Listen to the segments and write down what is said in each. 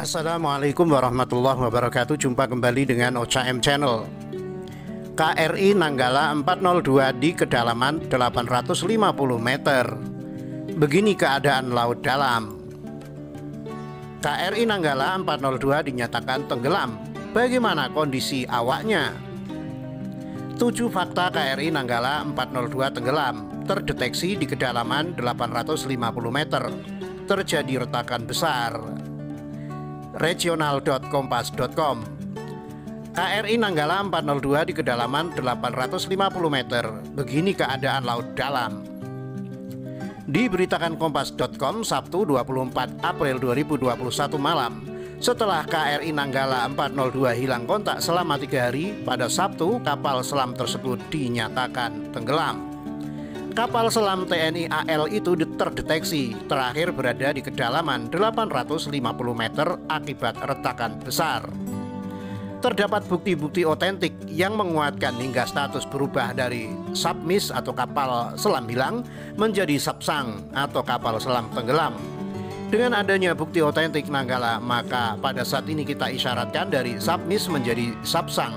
Assalamualaikum warahmatullahi wabarakatuh. Jumpa kembali dengan OCM Channel. KRI Nanggala 402 di kedalaman 850 meter. Begini keadaan laut dalam. KRI Nanggala 402 dinyatakan tenggelam. Bagaimana kondisi awaknya? 7 fakta KRI Nanggala 402 tenggelam. Terdeteksi di kedalaman 850 meter. Terjadi retakan besar. Regional.kompas.com. KRI Nanggala 402 di kedalaman 850 meter. Begini keadaan laut dalam. Diberitakan kompas.com Sabtu 24 April 2021 malam. Setelah KRI Nanggala 402 hilang kontak selama 3 hari, pada Sabtu kapal selam tersebut dinyatakan tenggelam. Kapal selam TNI AL itu terdeteksi terakhir berada di kedalaman 850 meter akibat retakan besar. Terdapat bukti-bukti otentik yang menguatkan hingga status berubah dari submiss atau kapal selam hilang menjadi subsang atau kapal selam tenggelam. Dengan adanya bukti otentik Nanggala, maka pada saat ini kita isyaratkan dari submiss menjadi subsang.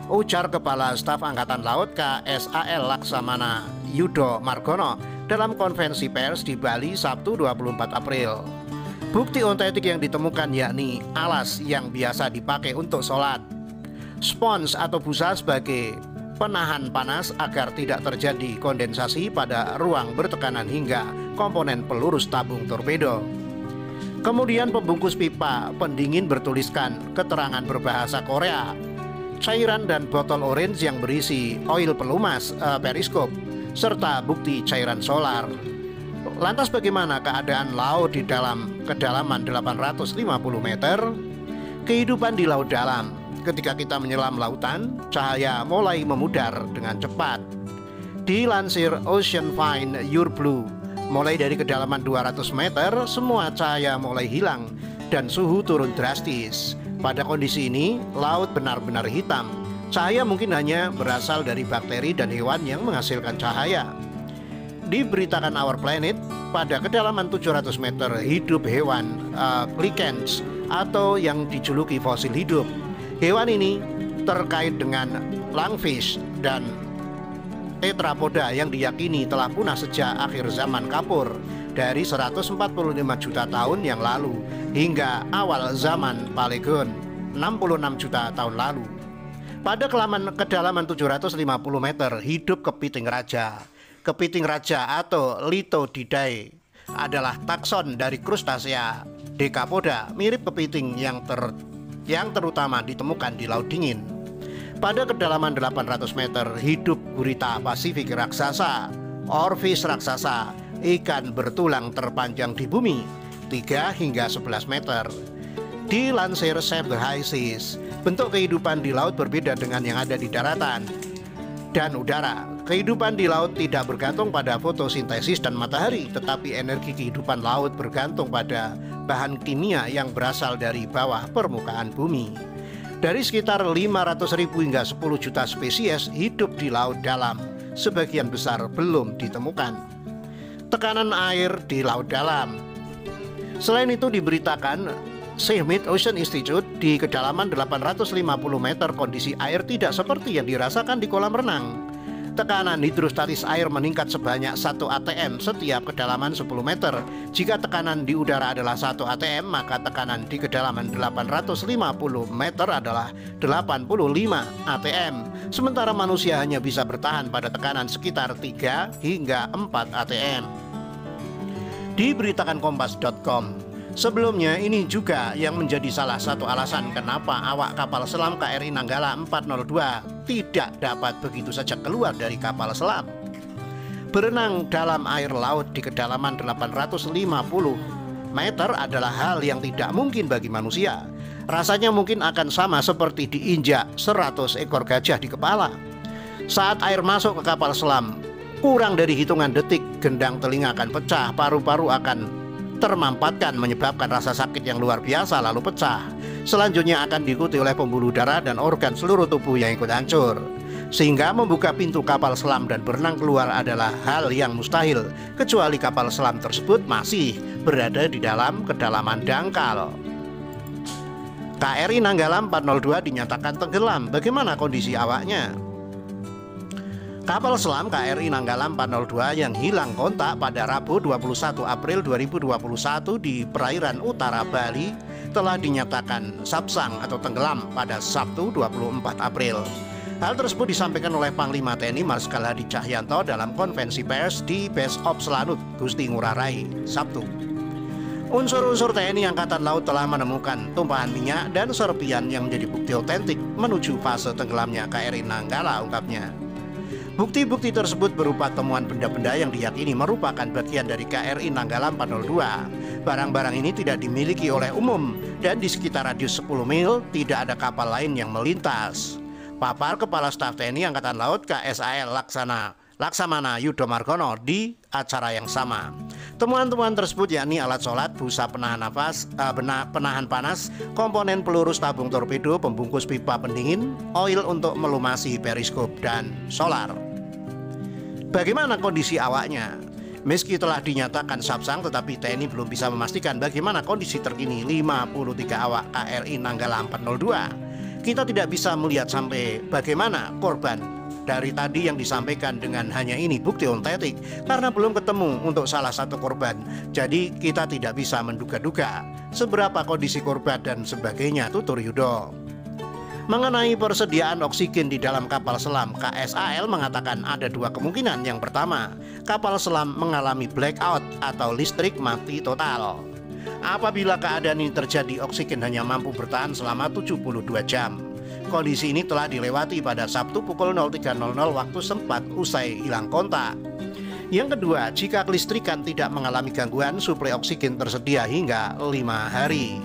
Ujar Kepala Staf Angkatan Laut KSAL Laksamana Yudo Margono dalam konferensi pers di Bali Sabtu 24 April. Bukti otentik yang ditemukan yakni alas yang biasa dipakai untuk sholat, spons atau busa sebagai penahan panas agar tidak terjadi kondensasi pada ruang bertekanan hingga komponen pelurus tabung torpedo. Kemudian pembungkus pipa pendingin bertuliskan keterangan berbahasa Korea, cairan dan botol orange yang berisi oil pelumas periskop, serta bukti cairan solar. Lantas bagaimana keadaan laut di dalam kedalaman 850 meter? Kehidupan di laut dalam. Ketika kita menyelam lautan, cahaya mulai memudar dengan cepat. Dilansir Ocean Find Your Blue, mulai dari kedalaman 200 meter, semua cahaya mulai hilang dan suhu turun drastis. Pada kondisi ini, laut benar-benar hitam. Cahaya mungkin hanya berasal dari bakteri dan hewan yang menghasilkan cahaya. Diberitakan Our Planet, pada kedalaman 700 meter hidup hewan Glycans atau yang dijuluki fosil hidup. Hewan ini terkait dengan lungfish dan tetrapoda yang diyakini telah punah sejak akhir zaman Kapur dari 145 juta tahun yang lalu hingga awal zaman Paleogen 66 juta tahun lalu. Pada kedalaman 750 meter hidup kepiting raja. Kepiting raja atau Lithodidae adalah takson dari krustasea Decapoda, mirip kepiting yang terutama ditemukan di laut dingin. Pada kedalaman 800 meter hidup gurita Pasifik raksasa, orfish raksasa, ikan bertulang terpanjang di bumi 3 hingga 11 meter. Dilansir Save the High Seas, bentuk kehidupan di laut berbeda dengan yang ada di daratan dan udara. Kehidupan di laut tidak bergantung pada fotosintesis dan matahari, tetapi energi kehidupan laut bergantung pada bahan kimia yang berasal dari bawah permukaan bumi. Dari sekitar 500.000 hingga 10 juta spesies hidup di laut dalam, sebagian besar belum ditemukan. Tekanan air di laut dalam. Selain itu diberitakan Seamid Ocean Institute, di kedalaman 850 meter kondisi air tidak seperti yang dirasakan di kolam renang. Tekanan hidrostatis air meningkat sebanyak 1 atm setiap kedalaman 10 meter. Jika tekanan di udara adalah 1 atm, maka tekanan di kedalaman 850 meter adalah 85 atm. Sementara manusia hanya bisa bertahan pada tekanan sekitar 3 hingga 4 atm. Diberitakan kompas.com. Sebelumnya ini juga yang menjadi salah satu alasan kenapa awak kapal selam KRI Nanggala 402 tidak dapat begitu saja keluar dari kapal selam. Berenang dalam air laut di kedalaman 850 meter adalah hal yang tidak mungkin bagi manusia. Rasanya mungkin akan sama seperti diinjak 100 ekor gajah di kepala. Saat air masuk ke kapal selam, kurang dari hitungan detik gendang telinga akan pecah, paru-paru akan termampatkan menyebabkan rasa sakit yang luar biasa lalu pecah. Selanjutnya akan diikuti oleh pembuluh darah dan organ seluruh tubuh yang ikut hancur. Sehingga membuka pintu kapal selam dan berenang keluar adalah hal yang mustahil, kecuali kapal selam tersebut masih berada di dalam kedalaman dangkal. KRI Nanggala 402 dinyatakan tenggelam. Bagaimana kondisi awaknya? Kapal selam KRI Nanggala 402 yang hilang kontak pada Rabu 21 April 2021 di perairan utara Bali telah dinyatakan sabsang atau tenggelam pada Sabtu 24 April. Hal tersebut disampaikan oleh Panglima TNI Marskal Hadi Cahyanto dalam konferensi pers di Base Ops Lanut Gusti Ngurah Rai, Sabtu. Unsur-unsur TNI Angkatan Laut telah menemukan tumpahan minyak dan serpian yang menjadi bukti otentik menuju fase tenggelamnya KRI Nanggala, ungkapnya. Bukti-bukti tersebut berupa temuan benda-benda yang diyakini merupakan bagian dari KRI Nanggala 402. Barang-barang ini tidak dimiliki oleh umum dan di sekitar radius 10 mil tidak ada kapal lain yang melintas. Papar Kepala Staf TNI Angkatan Laut KSAL Laksamana Yudo Margono di acara yang sama. Temuan-temuan tersebut yakni alat sholat, busa penahan panas, komponen peluru tabung torpedo, pembungkus pipa pendingin, oil untuk melumasi periskop, dan solar. Bagaimana kondisi awaknya? Meski telah dinyatakan sabsang, tetapi TNI belum bisa memastikan bagaimana kondisi terkini 53 awak KRI Nanggala 402. Kita tidak bisa melihat sampai bagaimana korban dari tadi yang disampaikan dengan hanya ini bukti otentik karena belum ketemu untuk salah satu korban. Jadi kita tidak bisa menduga-duga seberapa kondisi korban dan sebagainya, tutur Yudo. Mengenai persediaan oksigen di dalam kapal selam, KSAL mengatakan ada dua kemungkinan. Yang pertama, kapal selam mengalami blackout atau listrik mati total. Apabila keadaan ini terjadi, oksigen hanya mampu bertahan selama 72 jam. Kondisi ini telah dilewati pada Sabtu pukul 03.00 waktu sempat usai hilang kontak. Yang kedua, jika kelistrikan tidak mengalami gangguan, suplai oksigen tersedia hingga 5 hari.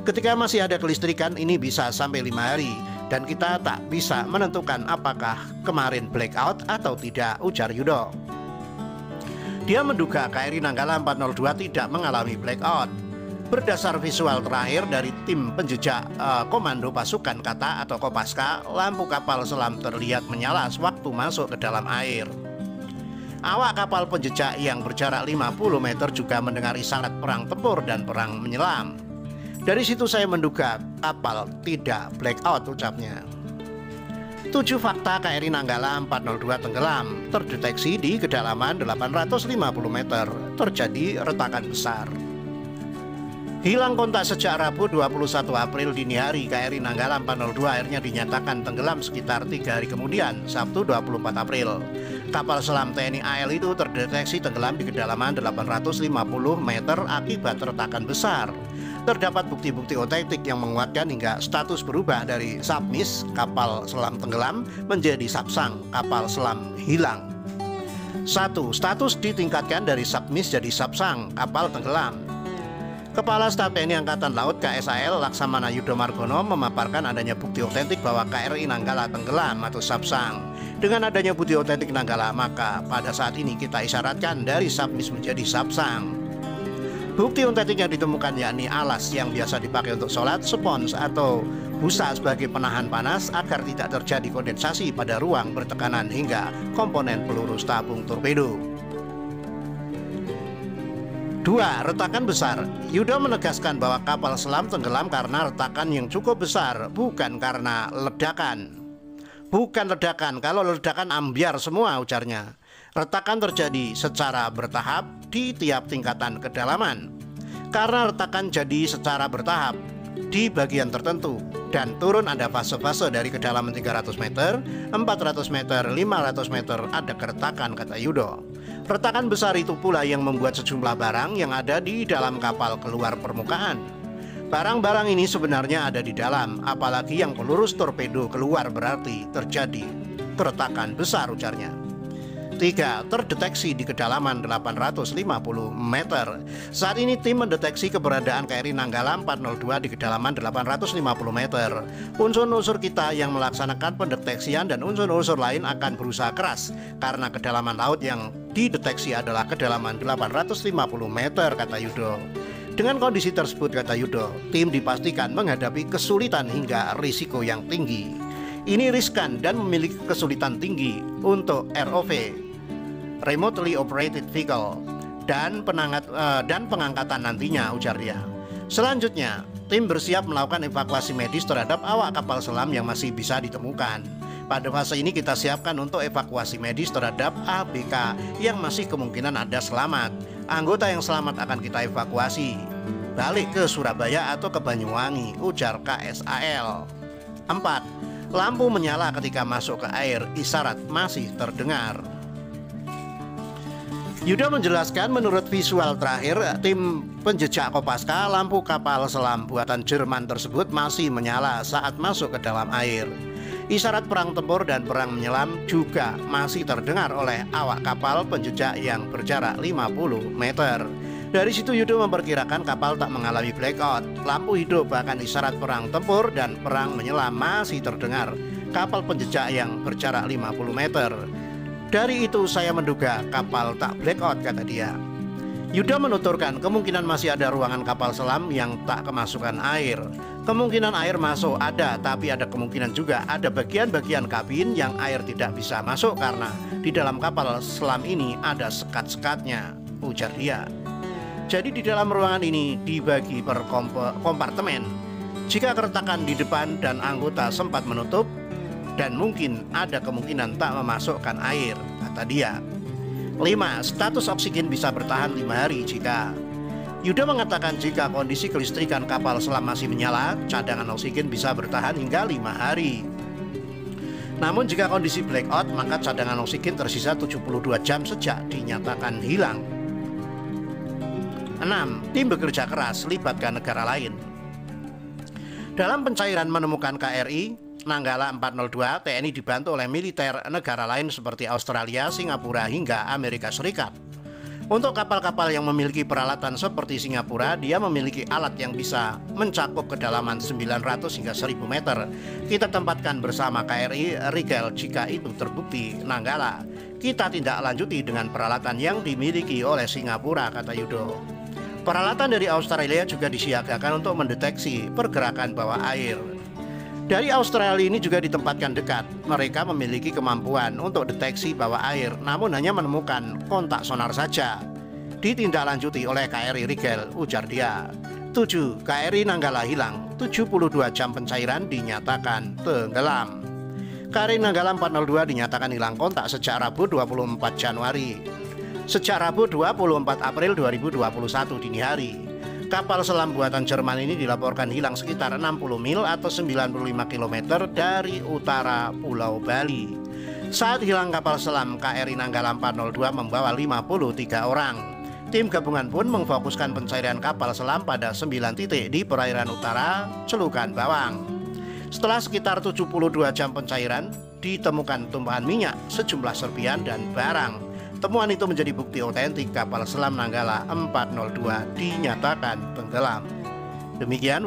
Ketika masih ada kelistrikan, ini bisa sampai 5 hari dan kita tak bisa menentukan apakah kemarin blackout atau tidak, ujar Yudo. Dia menduga KRI Nanggala 402 tidak mengalami blackout. Berdasar visual terakhir dari tim penjejak Komando Pasukan Kata atau Kopaska, lampu kapal selam terlihat menyala sewaktu masuk ke dalam air. Awak kapal penjejak yang berjarak 50 meter juga mendengar isyarat perang tempur dan perang menyelam. Dari situ saya menduga kapal tidak blackout, ucapnya. 7 fakta KRI Nanggala 402 tenggelam terdeteksi di kedalaman 850 meter. Terjadi retakan besar. Hilang kontak sejak Rabu 21 April dini hari, KRI Nanggala 402 akhirnya dinyatakan tenggelam sekitar 3 hari kemudian, Sabtu 24 April. Kapal selam TNI AL itu terdeteksi tenggelam di kedalaman 850 meter akibat retakan besar. Terdapat bukti-bukti otentik yang menguatkan hingga status berubah dari submiss, kapal selam tenggelam, menjadi sabsang, kapal selam hilang. 1. Status ditingkatkan dari submiss jadi sabsang, kapal tenggelam. Kepala Staf TNI Angkatan Laut KSAL Laksamana Yudo Margono memaparkan adanya bukti otentik bahwa KRI Nanggala tenggelam atau sabsang. Dengan adanya bukti otentik Nanggala, maka pada saat ini kita isyaratkan dari submiss menjadi sabsang. Bukti otentik yang ditemukan yakni alas yang biasa dipakai untuk sholat, spons atau busa sebagai penahan panas agar tidak terjadi kondensasi pada ruang bertekanan hingga komponen peluru tabung torpedo. 2. Retakan besar. Yudo menegaskan bahwa kapal selam tenggelam karena retakan yang cukup besar, bukan karena ledakan. Bukan ledakan, kalau ledakan ambiar semua, ujarnya. Retakan terjadi secara bertahap di tiap tingkatan kedalaman. Karena retakan jadi secara bertahap di bagian tertentu dan turun ada fase-fase dari kedalaman 300 meter, 400 meter, 500 meter ada keretakan, kata Yudo. Retakan besar itu pula yang membuat sejumlah barang yang ada di dalam kapal keluar permukaan. Barang-barang ini sebenarnya ada di dalam, apalagi yang peluru torpedo keluar berarti terjadi keretakan besar, ujarnya. 3. Terdeteksi di kedalaman 850 meter. Saat ini tim mendeteksi keberadaan KRI Nanggala 402 di kedalaman 850 meter. Unsur-unsur kita yang melaksanakan pendeteksian dan unsur-unsur lain akan berusaha keras karena kedalaman laut yang dideteksi adalah kedalaman 850 meter, kata Yudo. Dengan kondisi tersebut, kata Yudo, tim dipastikan menghadapi kesulitan hingga risiko yang tinggi. Ini riskan dan memiliki kesulitan tinggi untuk ROV, Remotely Operated Vehicle, dan pengangkatan nantinya, ujar dia. Selanjutnya, tim bersiap melakukan evakuasi medis terhadap awak kapal selam yang masih bisa ditemukan. Pada fase ini kita siapkan untuk evakuasi medis terhadap ABK yang masih kemungkinan ada selamat. Anggota yang selamat akan kita evakuasi balik ke Surabaya atau ke Banyuwangi, ujar KSAL. 4. Lampu menyala ketika masuk ke air, isyarat masih terdengar. Yudo menjelaskan menurut visual terakhir tim penjejak Kopaska, lampu kapal selam buatan Jerman tersebut masih menyala saat masuk ke dalam air. Isyarat perang tempur dan perang menyelam juga masih terdengar oleh awak kapal penjejak yang berjarak 50 meter. Dari situ Yudo memperkirakan kapal tak mengalami blackout. Lampu hidup bahkan isyarat perang tempur dan perang menyelam masih terdengar kapal penjejak yang berjarak 50 meter. Dari itu saya menduga kapal tak blackout, kata dia. Yudo menuturkan kemungkinan masih ada ruangan kapal selam yang tak kemasukan air. Kemungkinan air masuk ada, tapi ada kemungkinan juga ada bagian-bagian kabin yang air tidak bisa masuk karena di dalam kapal selam ini ada sekat-sekatnya, ujar dia. Jadi di dalam ruangan ini dibagi per kompartemen. Jika keretakan di depan dan anggota sempat menutup, dan mungkin ada kemungkinan tak memasukkan air, kata dia. 5. Status oksigen bisa bertahan 5 hari jika Yudo mengatakan jika kondisi kelistrikan kapal selam masih menyala, cadangan oksigen bisa bertahan hingga 5 hari. Namun jika kondisi blackout, maka cadangan oksigen tersisa 72 jam sejak dinyatakan hilang. 6. Tim bekerja keras, libatkan negara lain. Dalam pencairan menemukan KRI Nanggala 402, TNI dibantu oleh militer negara lain seperti Australia, Singapura, hingga Amerika Serikat. Untuk kapal-kapal yang memiliki peralatan seperti Singapura, dia memiliki alat yang bisa mencakup kedalaman 900 hingga 1000 meter. Kita tempatkan bersama KRI Rigel jika itu terbukti. Nanggala kita tindak lanjuti dengan peralatan yang dimiliki oleh Singapura, kata Yudo. Peralatan dari Australia juga disiagakan untuk mendeteksi pergerakan bawah air. Dari Australia ini juga ditempatkan dekat. Mereka memiliki kemampuan untuk deteksi bawah air, namun hanya menemukan kontak sonar saja. Ditindaklanjuti oleh KRI Rigel, ujar dia. 7. KRI Nanggala hilang, 72 jam pencairan dinyatakan tenggelam. KRI Nanggala 402 dinyatakan hilang kontak sejak Rabu 24 Januari. Sejak Rabu 24 April 2021 dini hari. Kapal selam buatan Jerman ini dilaporkan hilang sekitar 60 mil atau 95 km dari utara Pulau Bali. Saat hilang kapal selam, KRI Nanggala 402 membawa 53 orang. Tim gabungan pun memfokuskan pencarian kapal selam pada 9 titik di perairan utara Celukan Bawang. Setelah sekitar 72 jam pencairan, ditemukan tumpahan minyak, sejumlah serpian dan barang. Temuan itu menjadi bukti otentik kapal selam Nanggala 402 dinyatakan tenggelam. Demikian